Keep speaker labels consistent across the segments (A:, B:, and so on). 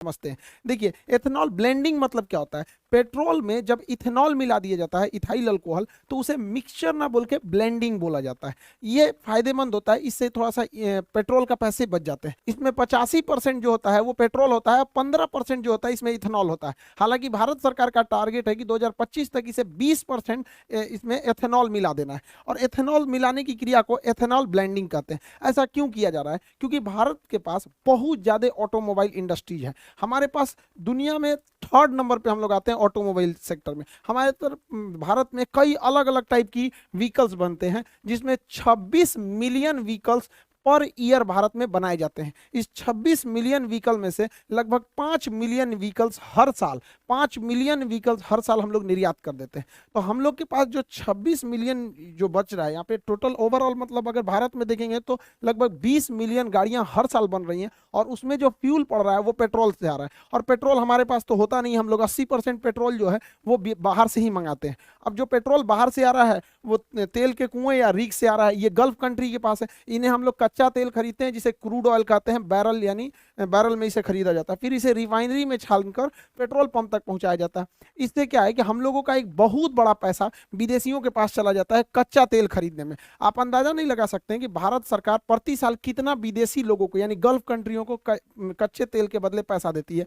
A: समझते हैं। देखिए एथेनॉल ब्लेंडिंग मतलब क्या होता है, पेट्रोल में जब इथेनॉल मिला दिया जाता है, इथाइल अल्कोहल, तो उसे मिक्सचर ना बोल के ब्लेंडिंग बोला जाता है। ये फायदेमंद होता है, इससे थोड़ा सा पेट्रोल का पैसे बच जाते हैं। इसमें 85% जो होता है वो पेट्रोल होता है, 15% जो होता है इसमें इथेनॉल होता है। हालांकि भारत सरकार का टारगेट है कि 2025 तक इसे 20% इसमें एथेनॉल मिला देना है, और एथेनॉल मिलाने की क्रिया को एथेनॉल ब्लेंडिंग कहते हैं। ऐसा क्यों किया जा रहा है, क्योंकि भारत के पास बहुत ज्यादा ऑटोमोबाइल इंडस्ट्रीज है। हमारे पास दुनिया में 3rd नंबर पे हम लोग आते हैं ऑटोमोबाइल सेक्टर में। हमारे तरफ भारत में कई अलग अलग टाइप की व्हीकल्स बनते हैं, जिसमें 26 million vehicles per year Bharat में बनाए जाते हैं। इस 26 मिलियन व्हीकल में से लगभग 5 मिलियन व्हीकल्स हर साल 5 मिलियन व्हीकल्स हर साल हम लोग निर्यात कर देते हैं। तो हम लोग के पास जो 26 मिलियन जो बच रहा है यहाँ पे टोटल ओवरऑल, मतलब अगर भारत में देखेंगे तो लगभग 20 मिलियन गाड़ियां हर साल बन रही हैं, और उसमें जो फ्यूल पड़ रहा है वो पेट्रोल से आ रहा है। और पेट्रोल हमारे पास तो होता नहीं, हम लोग 80% पेट्रोल जो है वो बाहर से ही मंगाते हैं। अब जो पेट्रोल बाहर से आ रहा है वो तेल के कुएं या रीक से आ रहा है, ये गल्फ कंट्री के पास है। इन्हें हम लोग कच्चा तेल खरीदते हैं जिसे क्रूड ऑयल कहते हैं, बैरल यानी बैरल में इसे खरीदा जाता है, फिर इसे रिफाइनरी में छानकर पेट्रोल पंप तक पहुंचाया जाता है। इससे क्या है कि हम लोगों का एक बहुत बड़ा पैसा विदेशियों के पास चला जाता है कच्चा तेल खरीदने में। आप अंदाजा नहीं लगा सकते हैं कि भारत सरकार प्रति साल कितना विदेशी लोगों को यानी गल्फ कंट्रियों को कच्चे तेल के बदले पैसा देती है।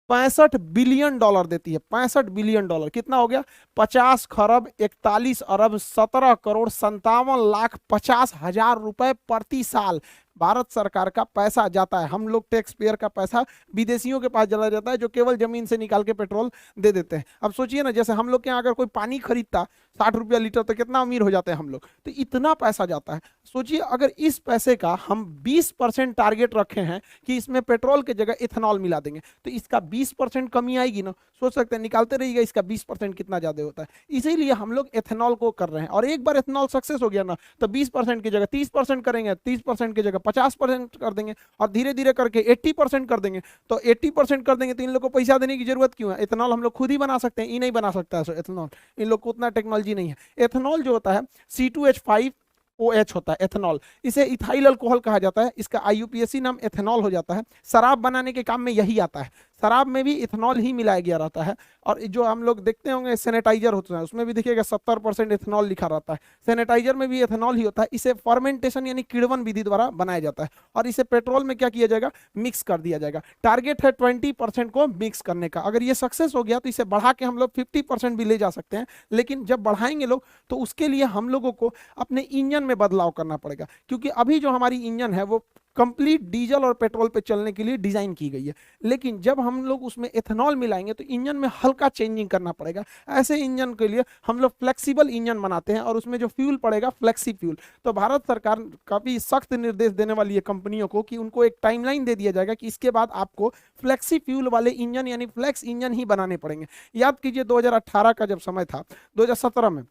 A: 65 बिलियन डॉलर देती है। 65 बिलियन डॉलर कितना हो गया, 50 खरब 41 अरब 17 करोड़ 57 लाख 50 हजार रुपए प्रति साल भारत सरकार का पैसा जाता है। हम लोग टैक्स पेयर का पैसा विदेशियों के पास चला जाता है, जो केवल जमीन से निकाल के पेट्रोल दे देते हैं। अब सोचिए ना, जैसे हम लोग के यहाँ अगर कोई पानी खरीदता 60 रुपया लीटर तो कितना अमीर हो जाते हैं हम लोग, तो इतना पैसा जाता है। सोचिए अगर इस पैसे का हम 20% टारगेट रखे हैं कि इसमें पेट्रोल की जगह इथेनॉल मिला देंगे, तो इसका 20% कमी आएगी ना। सोच सकते हैं, निकालते रहिएगा इसका 20% कितना ज्यादा होता है। इसीलिए हम लोग एथेनॉल को कर रहे हैं, और एक बार एथेनॉल सक्सेस हो गया ना तो 20% की जगह 30% करेंगे, 30% की जगह 50% कर देंगे, और धीरे धीरे करके 80% कर देंगे। तो 80% कर देंगे तो इन लोग को पैसा देने की जरूरत क्यों है, एथेनॉल हम लोग खुद ही बना सकते हैं। ये नहीं बना सकता है एथेनॉल, इन लोग को उतना टेक्नोलॉजी नहीं है। एथेनॉल जो होता है C2H5OH होता है एथेनॉल, इसे इथाइल अल्कोहल कहा जाता है। इसका IUPAC नाम एथेनॉल हो जाता है। शराब बनाने के काम में यही आता है, शराब में भी इथेनॉल ही मिलाया गया रहता है। और जो हम लोग देखते होंगे सैनिटाइजर होता है, उसमें भी देखिएगा 70% इथेनॉल लिखा रहता है। सैनिटाइजर में भी इथेनॉल ही होता है। इसे फर्मेंटेशन यानी किण्वन विधि द्वारा बनाया जाता है, और इसे पेट्रोल में क्या किया जाएगा, मिक्स कर दिया जाएगा। टारगेट है 20% को मिक्स करने का। अगर ये सक्सेस हो गया तो इसे बढ़ा के हम लोग 50% भी ले जा सकते हैं। लेकिन जब बढ़ाएंगे लोग तो उसके लिए हम लोगों को अपने इंजन में बदलाव करना पड़ेगा, क्योंकि अभी जो हमारी इंजन है वो कंप्लीट डीजल और पेट्रोल पे चलने के लिए डिजाइन की गई है। लेकिन जब हम लोग उसमें एथेनॉल मिलाएंगे तो इंजन में हल्का चेंजिंग करना पड़ेगा। ऐसे इंजन के लिए हम लोग फ्लेक्सिबल इंजन बनाते हैं, और उसमें जो फ्यूल पड़ेगा फ्लेक्सी फ्यूल। तो भारत सरकार काफी सख्त निर्देश देने वाली है कंपनियों को कि उनको एक टाइमलाइन दे दिया जाएगा कि इसके बाद आपको फ्लेक्सी फ्यूल वाले इंजन यानी फ्लेक्स इंजन ही बनाने पड़ेंगे। याद कीजिए 2018 का जब समय था, 2017 में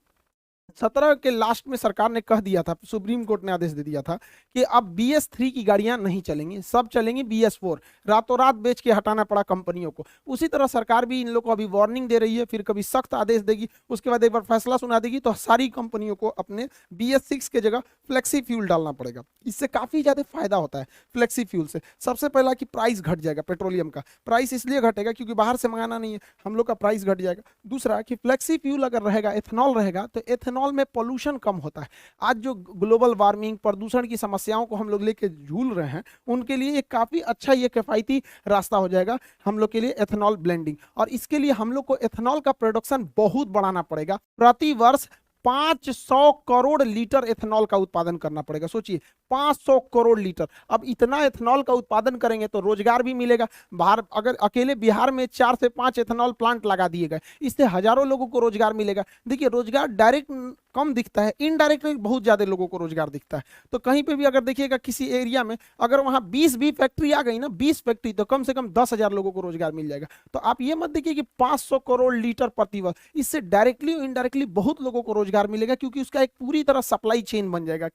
A: 17 के लास्ट में सरकार ने कह दिया था, सुप्रीम कोर्ट ने आदेश दे दिया था कि अब BS3 की गाड़ियां नहीं चलेंगी, सब चलेंगी BS4। रातों रात बेच के हटाना पड़ा कंपनियों को। उसी तरह सरकार भी इन लोगों को अभी वार्निंग दे रही है, फिर कभी सख्त आदेश देगी, उसके बाद एक बार फैसला सुना देगी, तो सारी कंपनियों को अपने BS6 के जगह फ्लेक्सी फ्यूल डालना पड़ेगा। इससे काफी ज्यादा फायदा होता है फ्लेक्सी फ्यूल से। सबसे पहला कि प्राइस घट जाएगा, पेट्रोलियम का प्राइस इसलिए घटेगा क्योंकि बाहर से मंगाना नहीं है, हम लोग का प्राइस घट जाएगा। दूसरा कि फ्लेक्सी फ्यूल अगर रहेगा, एथेनॉल रहेगा, तो एथेनॉल में पोल्यूशन कम होता है। आज जो ग्लोबल वार्मिंग प्रदूषण की समस्याओं को हम लोग लेके झूल रहे हैं, उनके लिए एक काफी अच्छा ये किफायती रास्ता हो जाएगा हम लोग के लिए एथेनॉल ब्लेंडिंग। और इसके लिए हम लोग को एथेनॉल का प्रोडक्शन बहुत बढ़ाना पड़ेगा। प्रति वर्ष 500 करोड़ लीटर एथेनॉल का उत्पादन करना पड़ेगा। सोचिए 500 करोड़ लीटर। अब इतना एथेनॉल का उत्पादन करेंगे तो रोजगार भी मिलेगा। बाहर अगर अकेले बिहार में 4 से 5 एथेनॉल प्लांट लगा दिए गए, इससे हजारों लोगों को रोजगार मिलेगा। देखिए रोजगार डायरेक्ट कम दिखता है, इनडायरेक्ट बहुत ज्यादा लोगों को रोजगार दिखता है। तो कहीं पे भी अगर देखिएगा किसी एरिया में अगर वहां 20 भी फैक्ट्री आ गई ना, 20 फैक्ट्री, तो कम से कम 10,000 लोगों को रोजगार मिल जाएगा। तो आप ये मत देखिए कि 500 करोड़ लीटर प्रति वर्ष, इससे डायरेक्टली और इनडायरेक्टली बहुत लोगों को रोजगार मिलेगा, क्योंकि उसका एक पूरी तरह सप्लाई चेन बन जाएगा।